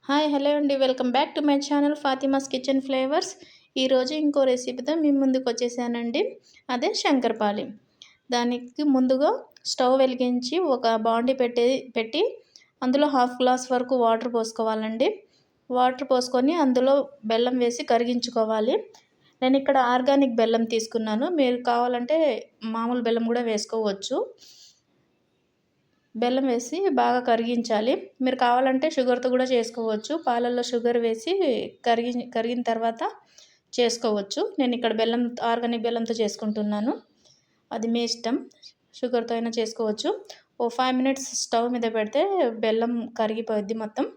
Hi hello అండి, welcome back to my channel Fatima's kitchen flavours. ఈరోజు ఇంకో రెసిపీతో మీ ముందుకు వచ్చేసానండి. అదే శంకరపాలి. దానికి ముందుగా స్టవ్ వెలిగించి ఒక బాండి పెట్టి అందులో హాఫ్ గ్లాస్ వరకు వాటర్ పోసుకోవాలండి. వాటర్ పోసుకొని అందులో బెల్లం వేసి కరిగించుకోవాలి. నేను ఇక్కడ ఆర్గానిక్ బెల్లం తీసుకున్నాను. మీరు కావాలంటే మామూలు బెల్లం కూడా వేసుకోవచ్చు. బెల్లం వేసి బాగా కరిగించాలి. మీరు కావాలంటే షుగర్తో కూడా చేసుకోవచ్చు. పాలల్లో షుగర్ వేసి కరిగిన తర్వాత చేసుకోవచ్చు. నేను ఇక్కడ ఆర్గానిక్ బెల్లంతో చేసుకుంటున్నాను. అది మీ ఇష్టం, షుగర్తో అయినా చేసుకోవచ్చు. ఓ 5 మినిట్స్ స్టవ్ మీద పెడితే బెల్లం కరిగిపోయింది మొత్తం.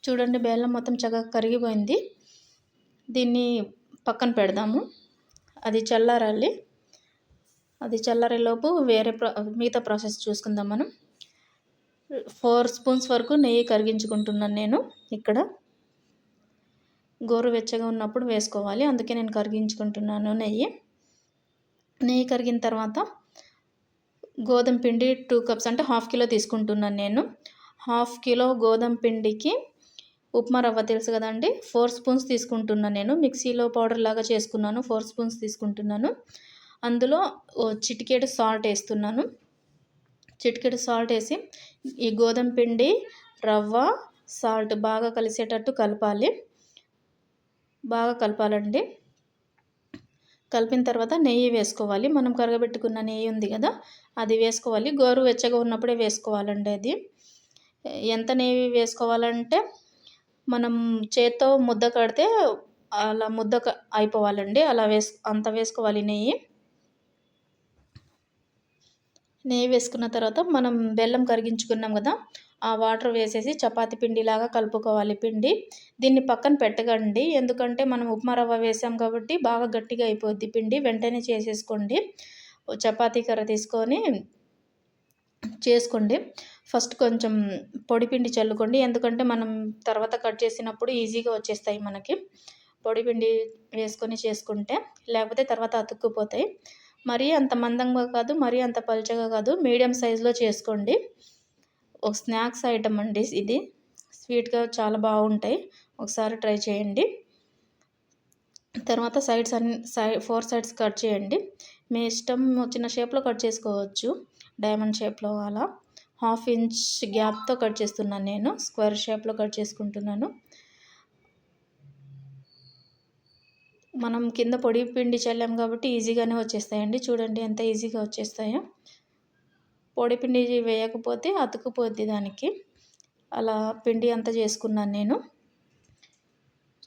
చూడండి, బెల్లం మొత్తం చక్కగా కరిగిపోయింది. దీన్ని పక్కన పెడదాము. అది చల్లారాలి. అది చల్లారేలోపు మిగతా ప్రాసెస్ చూసుకుందాం మనం. 4 స్పూన్స్ వరకు నెయ్యి కరిగించుకుంటున్నాను నేను. ఇక్కడ గోరువెచ్చగా ఉన్నప్పుడు వేసుకోవాలి, అందుకే నేను కరిగించుకుంటున్నాను నెయ్యి కరిగిన తర్వాత గోధుమ పిండి 2 కప్స్ అంటే హాఫ్ కిలో తీసుకుంటున్నాను నేను. హాఫ్ కిలో గోధుమ పిండికి ఉప్మా రవ్వ తెలుసు కదండి, 4 స్పూన్స్ తీసుకుంటున్నాను నేను. మిక్సీలో పౌడర్ లాగా చేసుకున్నాను. 4 స్పూన్స్ తీసుకుంటున్నాను. అందులో చిటికెడు సాల్ట్ వేస్తున్నాను. చిటికెడు సాల్ట్ వేసి ఈ గోధుమ పిండి, రవ్వ, సాల్ట్ బాగా కలిసేటట్టు బాగా కలపాలండి. కలిపిన తర్వాత నెయ్యి వేసుకోవాలి. మనం కరగబెట్టుకున్న నెయ్యి ఉంది కదా, అది వేసుకోవాలి. గోరువెచ్చగా ఉన్నప్పుడే వేసుకోవాలండి. అది ఎంత నెయ్యి వేసుకోవాలంటే మనం చేత్తో ముద్ద కడితే అలా ముద్ద అయిపోవాలండి. అంత వేసుకోవాలి నెయ్యి వేసుకున్న తర్వాత మనం బెల్లం కరిగించుకున్నాం కదా, ఆ వాటర్ వేసేసి చపాతీ పిండిలాగా కలుపుకోవాలి పిండి. దీన్ని పక్కన పెట్టకండి, ఎందుకంటే మనం ఉప్మా రవ్వ వేసాం కాబట్టి బాగా గట్టిగా అయిపోద్ది పిండి. వెంటనే చేసేసుకోండి. చపాతీ కర్ర తీసుకొని చేసుకోండి. ఫస్ట్ కొంచెం పొడి పిండి చల్లుకోండి, ఎందుకంటే మనం తర్వాత కట్ చేసినప్పుడు ఈజీగా వచ్చేస్తాయి మనకి. పొడి పిండి వేసుకొని చేసుకుంటే, లేకపోతే తర్వాత అతుక్కుపోతాయి. మరీ అంత మందంగా కాదు, మరీ అంత పలుచగా కాదు, మీడియం సైజులో చేసుకోండి. ఒక స్నాక్స్ ఐటమ్ అండి ఇది. స్వీట్గా చాలా బాగుంటాయి. ఒకసారి ట్రై చేయండి. తర్వాత 4 సైడ్స్ కట్ చేయండి. మీ ఇష్టం చిన్న షేప్లో కట్ చేసుకోవచ్చు, డైమండ్ షేప్లో అలా. 1/2 ఇంచ్ గ్యాప్తో కట్ చేస్తున్నాను నేను. స్క్వేర్ షేప్లో కట్ చేసుకుంటున్నాను. మనం కింద పొడి పిండి చల్లాం కాబట్టి ఈజీగానే వచ్చేస్తాయండి. చూడండి ఎంత ఈజీగా వచ్చేస్తాయో. పొడి పిండి వేయకపోతే అతుక్కుపోద్ది దానికి. అలా పిండి అంతా చేసుకున్నాను నేను.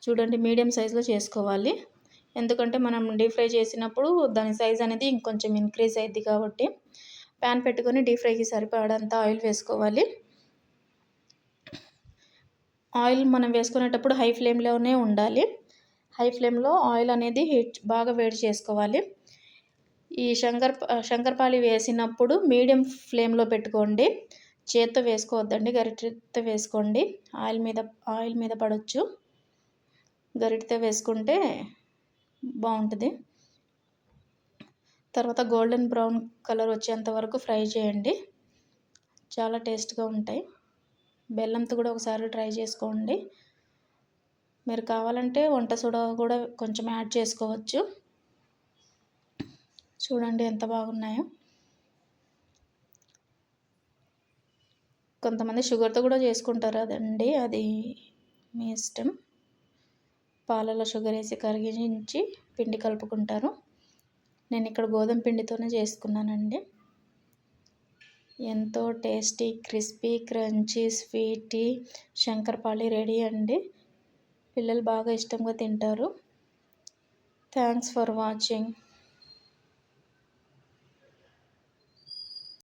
చూడండి, మీడియం సైజులో చేసుకోవాలి, ఎందుకంటే మనం డీప్ ఫ్రై చేసినప్పుడు దాని సైజ్ అనేది ఇంకొంచెం ఇంక్రీజ్ అయ్యిద్ది కాబట్టి. ప్యాన్ పెట్టుకొని డీప్ ఫ్రైకి సరిపడంత ఆయిల్ వేసుకోవాలి. ఆయిల్ మనం వేసుకునేటప్పుడు హై ఫ్లేమ్లోనే ఉండాలి. హై ఫ్లేమ్లో ఆయిల్ అనేది బాగా వేడి చేసుకోవాలి. ఈ శంకరపాలి వేసినప్పుడు మీడియం ఫ్లేమ్లో పెట్టుకోండి. చేత్తో వేసుకోవద్దండి, గరిటెతో వేసుకోండి. ఆయిల్ మీద పడవచ్చు. గరిటెతో వేసుకుంటే బాగుంటుంది. తర్వాత గోల్డెన్ బ్రౌన్ కలర్ వచ్చేంత వరకు ఫ్రై చేయండి. చాలా టేస్ట్గా ఉంటాయి. బెల్లంతో కూడా ఒకసారి ట్రై చేసుకోండి. మీరు కావాలంటే వంట సోడా కూడా కొంచెం యాడ్ చేసుకోవచ్చు. చూడండి ఎంత బాగున్నాయో. కొంతమంది షుగర్తో కూడా చేసుకుంటారు అదండి, అది మీ ఇష్టం. పాలలో షుగర్ వేసి కరిగించి పిండి కలుపుకుంటారు. నేను ఇక్కడ గోధుమ పిండితోనే చేసుకున్నానండి. ఎంతో tasty, crispy, crunchy, sweety shankarpali ready అండి. పిల్లలు బాగా ఇష్టంగా తింటారు. Thanks for watching.